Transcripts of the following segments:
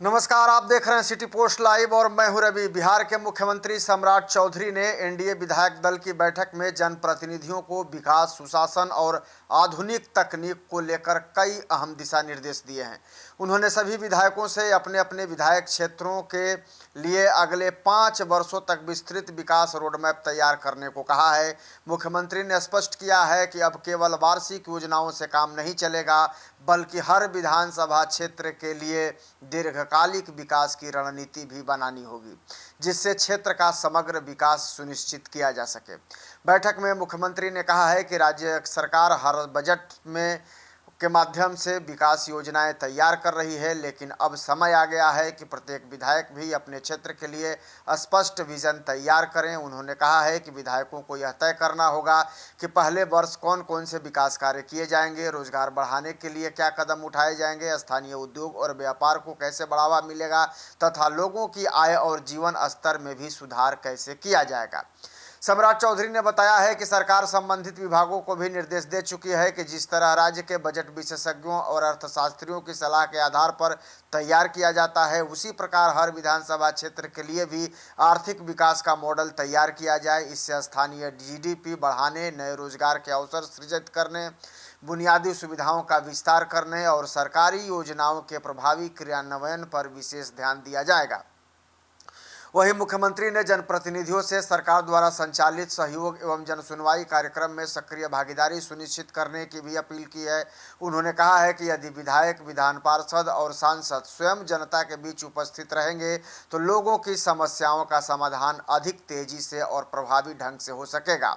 नमस्कार, आप देख रहे हैं सिटी पोस्ट लाइव और मैं हूं रवि। बिहार के मुख्यमंत्री सम्राट चौधरी ने एनडीए विधायक दल की बैठक में जनप्रतिनिधियों को विकास, सुशासन और आधुनिक तकनीक को लेकर कई अहम दिशा निर्देश दिए हैं। उन्होंने सभी विधायकों से अपने अपने विधायक क्षेत्रों के लिए अगले 5 वर्षों तक विस्तृत विकास रोडमैप तैयार करने को कहा है। मुख्यमंत्री ने स्पष्ट किया है कि अब केवल वार्षिक योजनाओं से काम नहीं चलेगा, बल्कि हर विधानसभा क्षेत्र के लिए दीर्घकालिक विकास की रणनीति भी बनानी होगी, जिससे क्षेत्र का समग्र विकास सुनिश्चित किया जा सके। बैठक में मुख्यमंत्री ने कहा है कि राज्य सरकार हर बजट में के माध्यम से विकास योजनाएं तैयार कर रही है, लेकिन अब समय आ गया है कि प्रत्येक विधायक भी अपने क्षेत्र के लिए स्पष्ट विजन तैयार करें। उन्होंने कहा है कि विधायकों को यह तय करना होगा कि पहले वर्ष कौन कौन से विकास कार्य किए जाएंगे, रोजगार बढ़ाने के लिए क्या कदम उठाए जाएंगे, स्थानीय उद्योग और व्यापार को कैसे बढ़ावा मिलेगा तथा लोगों की आय और जीवन स्तर में भी सुधार कैसे किया जाएगा। सम्राट चौधरी ने बताया है कि सरकार संबंधित विभागों को भी निर्देश दे चुकी है कि जिस तरह राज्य के बजट विशेषज्ञों और अर्थशास्त्रियों की सलाह के आधार पर तैयार किया जाता है, उसी प्रकार हर विधानसभा क्षेत्र के लिए भी आर्थिक विकास का मॉडल तैयार किया जाए। इससे स्थानीय जीडीपी बढ़ाने, नए रोजगार के अवसर सृजित करने, बुनियादी सुविधाओं का विस्तार करने और सरकारी योजनाओं के प्रभावी क्रियान्वयन पर विशेष ध्यान दिया जाएगा। वहीं मुख्यमंत्री ने जनप्रतिनिधियों से सरकार द्वारा संचालित सहयोग एवं जनसुनवाई कार्यक्रम में सक्रिय भागीदारी सुनिश्चित करने की भी अपील की है। उन्होंने कहा है कि यदि विधायक, विधान पार्षद और सांसद स्वयं जनता के बीच उपस्थित रहेंगे तो लोगों की समस्याओं का समाधान अधिक तेजी से और प्रभावी ढंग से हो सकेगा।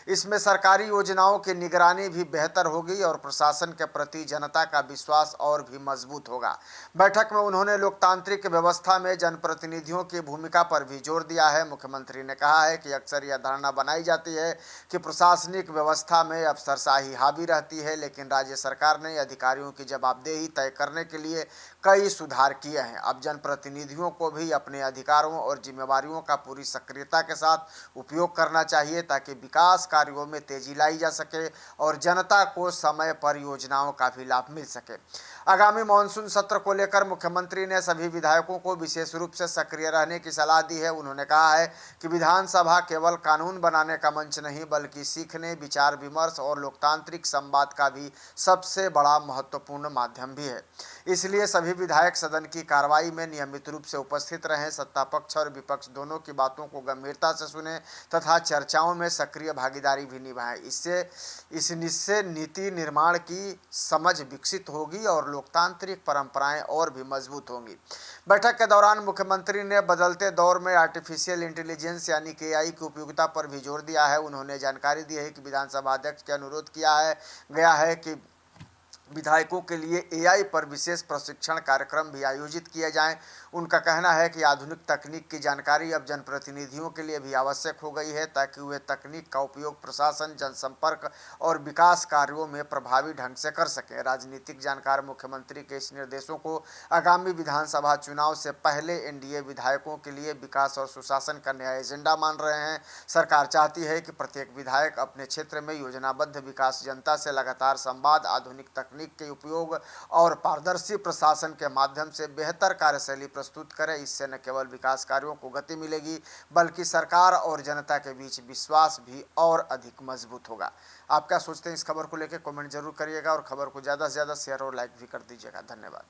इसमें सरकारी योजनाओं की निगरानी भी बेहतर होगी और प्रशासन के प्रति जनता का विश्वास और भी मजबूत होगा। बैठक में उन्होंने लोकतांत्रिक व्यवस्था में जनप्रतिनिधियों की भूमिका पर भी जोर दिया है। मुख्यमंत्री ने कहा है कि अक्सर यह धारणा बनाई जाती है कि प्रशासनिक व्यवस्था में अफसरशाही हावी रहती है, लेकिन राज्य सरकार ने अधिकारियों की जवाबदेही तय करने के लिए कई सुधार किए हैं। अब जनप्रतिनिधियों को भी अपने अधिकारों और जिम्मेवारियों का पूरी सक्रियता के साथ उपयोग करना चाहिए ताकि विकास कार्यों में तेजी लाई जा सके और जनता को समय पर योजनाओं का भी लाभ मिल सके। आगामी मानसून सत्र को लेकर मुख्यमंत्री ने सभी विधायकों को विशेष रूप से सक्रिय रहने की सलाह दी है। उन्होंने कहा है कि विधानसभा केवल कानून बनाने का मंच नहीं, बल्कि सीखने, विचार विमर्श और लोकतांत्रिक संवाद का भी सबसे बड़ा महत्वपूर्ण माध्यम भी है। इसलिए सभी विधायक सदन की कार्रवाई में नियमित रूप से उपस्थित रहें, सत्ता पक्ष और विपक्ष दोनों की बातों को गंभीरता से सुने तथा चर्चाओं में सक्रिय भागीदारी भी निभाएं। इससे नीति निर्माण की समझ विकसित होगी और लोकतांत्रिक परंपराएं और भी मजबूत होंगी। बैठक के दौरान मुख्यमंत्री ने बदलते दौर में आर्टिफिशियल इंटेलिजेंस यानी कि एआई की उपयोगिता पर भी जोर दिया है। उन्होंने जानकारी दी है कि विधानसभा अध्यक्ष के अनुरोध किया गया है कि विधायकों के लिए एआई पर विशेष प्रशिक्षण कार्यक्रम भी आयोजित किए जाएं। उनका कहना है कि आधुनिक तकनीक की जानकारी अब जनप्रतिनिधियों के लिए भी आवश्यक हो गई है ताकि वे तकनीक का उपयोग प्रशासन, जनसंपर्क और विकास कार्यों में प्रभावी ढंग से कर सकें। राजनीतिक जानकार मुख्यमंत्री के इस निर्देशों को आगामी विधानसभा चुनाव से पहले एनडीए विधायकों के लिए विकास और सुशासन का नया एजेंडा मान रहे हैं। सरकार चाहती है कि प्रत्येक विधायक अपने क्षेत्र में योजनाबद्ध विकास, जनता से लगातार संवाद, आधुनिक तकनीक के उपयोग और पारदर्शी प्रशासन के माध्यम से बेहतर कार्यशैली प्रस्तुत करें। इससे न केवल विकास कार्यों को गति मिलेगी, बल्कि सरकार और जनता के बीच विश्वास भी और अधिक मजबूत होगा। आप क्या सोचते हैं इस खबर को लेकर? कमेंट जरूर करिएगा और खबर को ज़्यादा से ज़्यादा शेयर और लाइक भी कर दीजिएगा। धन्यवाद।